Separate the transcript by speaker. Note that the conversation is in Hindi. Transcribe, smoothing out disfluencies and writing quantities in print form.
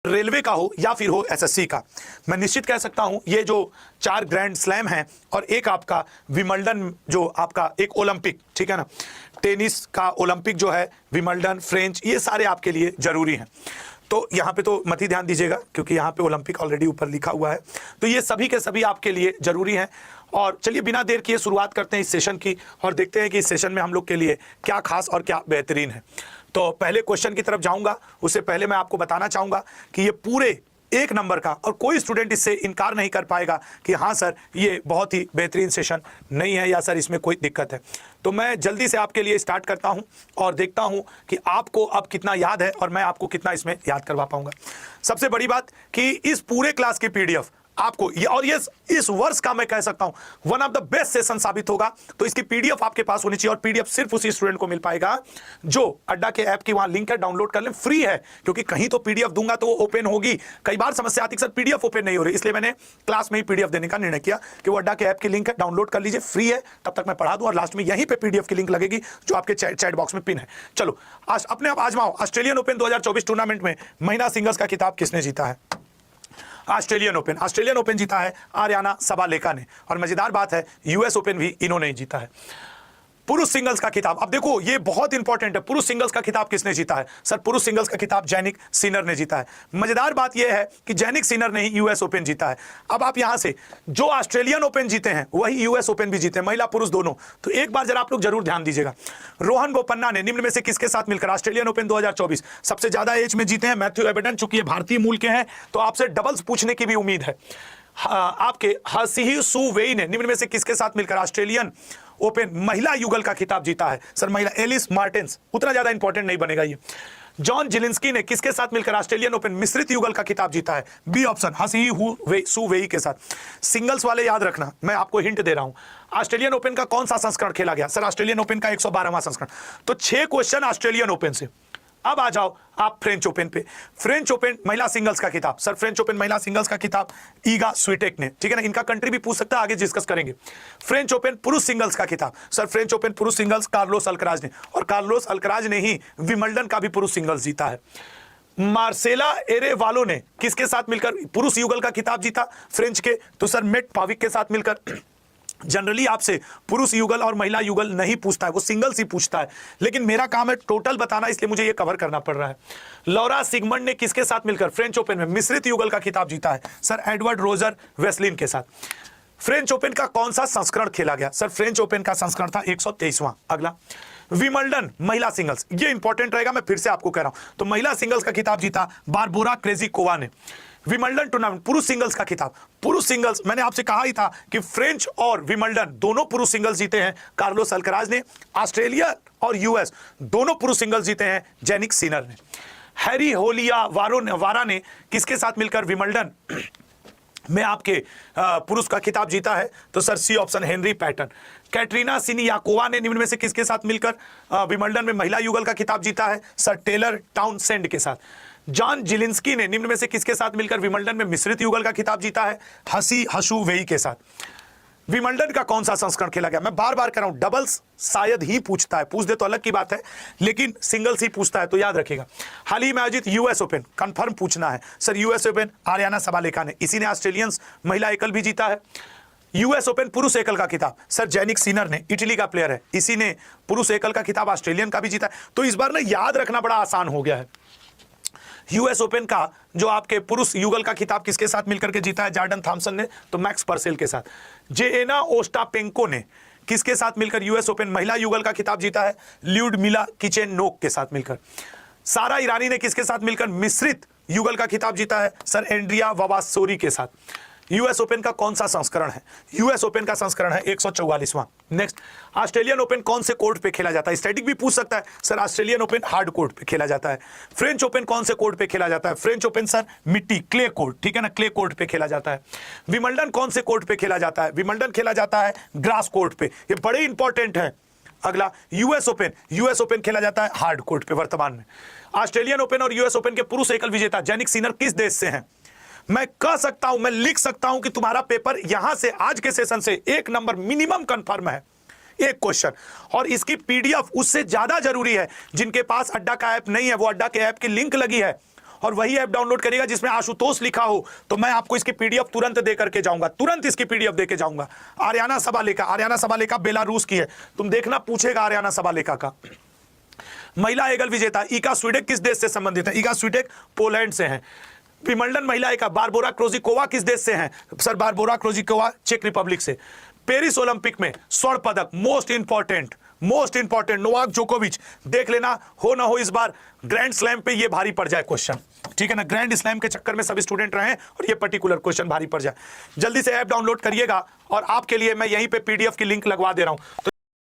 Speaker 1: रेलवे का हो या फिर हो एसएससी का, मैं निश्चित कह सकता हूं ये जो 4 ग्रैंड स्लैम हैं और एक आपका विमल्डन जो आपका एक ओलंपिक, ठीक है ना, टेनिस का ओलंपिक जो है, विमल्डन, फ्रेंच, ये सारे आपके लिए जरूरी हैं। तो यहाँ पे तो मत ही ध्यान दीजिएगा क्योंकि यहाँ पे ओलंपिक ऑलरेडी ऊपर लिखा हुआ है। तो ये सभी के सभी आपके लिए जरूरी हैं। और चलिए बिना देर किए शुरुआत करते हैं इस सेशन की और देखते हैं कि इस सेशन में हम लोग के लिए क्या खास और क्या बेहतरीन है। तो पहले क्वेश्चन की तरफ जाऊंगा, उससे पहले मैं आपको बताना चाहूंगा कि ये पूरे 1 नंबर का, और कोई स्टूडेंट इससे इनकार नहीं कर पाएगा कि हाँ सर ये बहुत ही बेहतरीन सेशन नहीं है या सर इसमें कोई दिक्कत है। तो मैं जल्दी से आपके लिए स्टार्ट करता हूं और देखता हूं कि आपको अब कितना याद है और मैं आपको कितना इसमें याद करवा पाऊंगा। सबसे बड़ी बात कि इस पूरे क्लास की पीडीएफ आपको ये, और ये इस वर्ष का मैं कह सकता हूं one of the best session साबित होगा। तो इसकी पीडीएफ आपके पास होनी चाहिए और पीडीएफ सिर्फ उसी स्टूडेंट को मिल पाएगा जो अड्डा के ऐप की वहां लिंक है, डाउनलोड कर लें, फ्री है। क्योंकि कहीं तो पीडीएफ दूंगा तो वो ओपन होगी, कई बार समस्या आती है सर पीडीएफ ओपन नहीं हो रही, इसलिए मैंने क्लास में ही पीडीएफ देने का निर्णय किया कि वो अड्डा के ऐप की लिंक है, डाउनलोड कर लीजिए, फ्री है, तब तक मैं पढ़ा दूं और लास्ट में यहीं पे पीडीएफ की लिंक लगेगी जो आपके चैट बॉक्स में पिन है। चलो आज अपने आप आजमाओ, ऑस्ट्रेलियन ओपन 2024 टूर्नामेंट में महिला सिंगल्स का खिताब किसने जीता है? ऑस्ट्रेलियन ओपन जीता है आर्याना सबालेका ने, और मजेदार बात है यूएस ओपन भी इन्होंने ही जीता है। पुरुष सिंगल्स का खिताब, अब देखो ये बहुत इंपॉर्टेंट है, पुरुष सिंगल्स का खिताब किसने जीता है? सर पुरुष सिंगल्स का खिताब जैनिक सिनर ने जीता है। मजेदार बात यह है कि जैनिक सिनर ने ही यूएस ओपन जीता है। अब आप यहां से जो ऑस्ट्रेलियन ओपन जीते हैं वही यूएस ओपन भी जीते हैं, महिला पुरुष दोनों। तो एक बार जरा आप लोग जरूर ध्यान दीजिएगा, रोहन बोपन्ना ने निम्न में से किसके साथ मिलकर ऑस्ट्रेलियन ओपन 2024 सबसे ज्यादा एज में जीते हैं? मैथ्यू एबेडन, चूंकि ये भारतीय मूल के हैं तो आपसे डबल्स पूछने की भी उम्मीद है। आपके हसीही सू वेई ने निम्न में से किसके साथ मिलकर ऑस्ट्रेलियन ओपन महिला युगल का खिताब जीता है? सर महिला एलिस मार्टिन्स, उतना ज्यादा इंपॉर्टेंट नहीं बनेगा ये। जॉन जिलिंस्की ने किसके साथ मिलकर ऑस्ट्रेलियन ओपन मिश्रित युगल का खिताब जीता है? बी ऑप्शन, हसीही सू वेई के साथ। सिंगल्स वाले याद रखना, मैं आपको हिंट दे रहा हूं, ऑस्ट्रेलियन ओपन का कौन सा संस्करण खेला गया? सर ऑस्ट्रेलियन ओपन का 112वां संस्करण। तो 6 क्वेश्चन ऑस्ट्रेलियन ओपन से। अब आ जाओ आप फ्रेंच ओपन पे। फ्रेंच ओपन महिला सिंगल्स का खिताब, सर फ्रेंच ओपन महिला सिंगल्स का खिताब ईगा स्वीटेक ने, ठीक है ना, इनका कंट्री भी पूछ सकता है, आगे डिस्कस करेंगे। फ्रेंच ओपन पुरुष सिंगल्स का खिताब, सर फ्रेंच ओपन पुरुष सिंगल्स कार्लोस अल्कराज ने, और कार्लोस अल्कराज ने ही विमल्डन का भी पुरुष सिंगल्स जीता है। मार्सेला एरेवालो ने किसके साथ मिलकर पुरुष युगल का खिताब जीता फ्रेंच के? तो सर मेट पाविक के साथ मिलकर। जनरली आपसे पुरुष युगल और महिला युगल नहीं पूछता है, वो सिंगल्स ही पूछता है, लेकिन मेरा काम है टोटल बताना, इसलिए मुझे ये कवर करना पड़ रहा है। लौरा सिगमंड ने किसके साथ मिलकर फ्रेंच ओपन में मिश्रित युगल का खिताब जीता है? सर एडवर्ड रोजर वेस्लिन के साथ। फ्रेंच ओपन का कौन सा संस्करण खेला गया? सर फ्रेंच ओपन का संस्करण था 123वां। अगला विमल्डन महिला सिंगल्स, ये इंपॉर्टेंट रहेगा, मैं फिर से आपको कह रहा हूं। तो महिला सिंगल्स का खिताब जीता बारबोरा क्रेजिकोवा ने। विमल्डन टूर्नामेंट पुरुष सिंगल्स का खिताब, पुरुष सिंगल्स मैंने आपसे कहा ही था कि फ्रेंच और विमल्डन दोनों पुरुष सिंगल्स जीते हैं कार्लोस अल्कराज ने। ऑस्ट्रेलिया और यूएस दोनों पुरुष सिंगल्स जीते हैं जैनिक सिनर ने। हैरी होलिया वारा ने किसके साथ मिलकर विमल्डन में आपके पुरुष का खिताब जीता है? तो sir C option, Henry Patten. Katerina Siniakova ने निम्न में से किसके साथ मिलकर विमल्डन में महिला युगल का खिताब जीता है? सर टेलर टाउनसेंड के साथ। जॉन जिलिंस्की ने निम्न में से किसके साथ मिलकर विमल्डन में मिश्रित युगल का खिताब जीता है? हसू वेई के साथ। विमल्डन का कौन सा संस्करण खेला गया? मैं बार बार कह रहा हूं डबल्स शायद ही पूछता है, पूछ दे तो अलग की बात है, लेकिन सिंगल्स ही पूछता है, तो याद रखिएगा। हाल ही में आयोजित यूएस ओपन कंफर्म पूछना है। सर यूएस ओपन आर्याना सबालेका ने, इसी ने ऑस्ट्रेलियंस महिला एकल भी जीता है। यूएस ओपन पुरुष एकल का खिताब सर जैनिक सिनर ने, इटली का प्लेयर है, इसी ने पुरुष एकल का खिताब ऑस्ट्रेलियन का भी जीता है। तो इस बार ना याद रखना बड़ा आसान हो गया है। यूएस ओपन का जो आपके पुरुष युगल का खिताब किसके साथ मिलकर के जीता है? जॉर्डन थॉमसन ने, तो मैक्स पर्सेल के साथ। जेएना ओस्टापेंको ने किसके साथ मिलकर यूएस ओपन महिला युगल का खिताब जीता है? ल्यूडमिला किचेनोक के साथ मिलकर। सारा ईरानी ने किसके साथ मिलकर मिश्रित युगल का खिताब जीता है? सर एंड्रिया वावासोरी के साथ। यूएस ओपन का कौन सा संस्करण है? यूएस ओपन का संस्करण है 144वां। नेक्स्ट, ऑस्ट्रेलियन ओपन कौन से कोर्ट पे खेला जाता है? स्टैटिक भी पूछ सकता है, sir Australian open hard court पे खेला जाता है। फ्रेंच ओपन कौन से कोर्ट पे खेला जाता है? फ्रेंच ओपन सर मिट्टी क्ले कोर्ट, ठीक है ना, क्ले कोर्ट पे खेला जाता है। विमल्डन कौन से कोर्ट पे खेला जाता है? विमल्डन खेला जाता है ग्रास कोर्ट पे, ये बड़े इंपॉर्टेंट है। अगला यूएस ओपन खेला जाता है हार्ड कोर्ट पे वर्तमान में। ऑस्ट्रेलियन ओपन और यूएस ओपन के पुरुष एकल विजेता जैनिक सिनर किस देश से हैं? मैं कह सकता हूं, मैं लिख सकता हूं कि तुम्हारा पेपर यहां से आज के सेशन से 1 नंबर मिनिमम कंफर्म है, एक क्वेश्चन। और इसकी पीडीएफ उससे ज्यादा जरूरी है जिनके पास अड्डा का ऐप नहीं है, वो अड्डा के ऐप की लिंक लगी है और वही ऐप डाउनलोड करिएगा जिसमें आशुतोष लिखा हो, तो मैं आपको इसकी पीडीएफ तुरंत दे करके जाऊंगा, तुरंत इसकी पीडीएफ देके जाऊंगा। आर्याना सबालेका बेलारूस की है, तुम देखना पूछेगा आर्याना सबालेका का। महिला एगल विजेता ईगा स्वीडेक किस देश से संबंधित है? ईगा स्वीडेक पोलैंड से हैं। विमल्डन महिला एका बारबोरा क्रोजिकोवा किस देश से हैं? सर बारबोरा क्रोजिकोवा चेक रिपब्लिक से। पेरिस ओलंपिक में स्वर्ण पदक मोस्ट इंपॉर्टेंट नोवाक जोकोविच, देख लेना हो ना हो इस बार ग्रैंड स्लैम पे ये भारी पड़ जाए क्वेश्चन, ठीक है ना, ग्रैंड स्लैम के चक्कर में सब स्टूडेंट रहे और ये पर्टिकुलर क्वेश्चन भारी पड़ जाए। जल्दी से ऐप डाउनलोड करिएगा और आपके लिए मैं यहीं पे पीडीएफ की लिंक लगवा दे रहा हूं। तो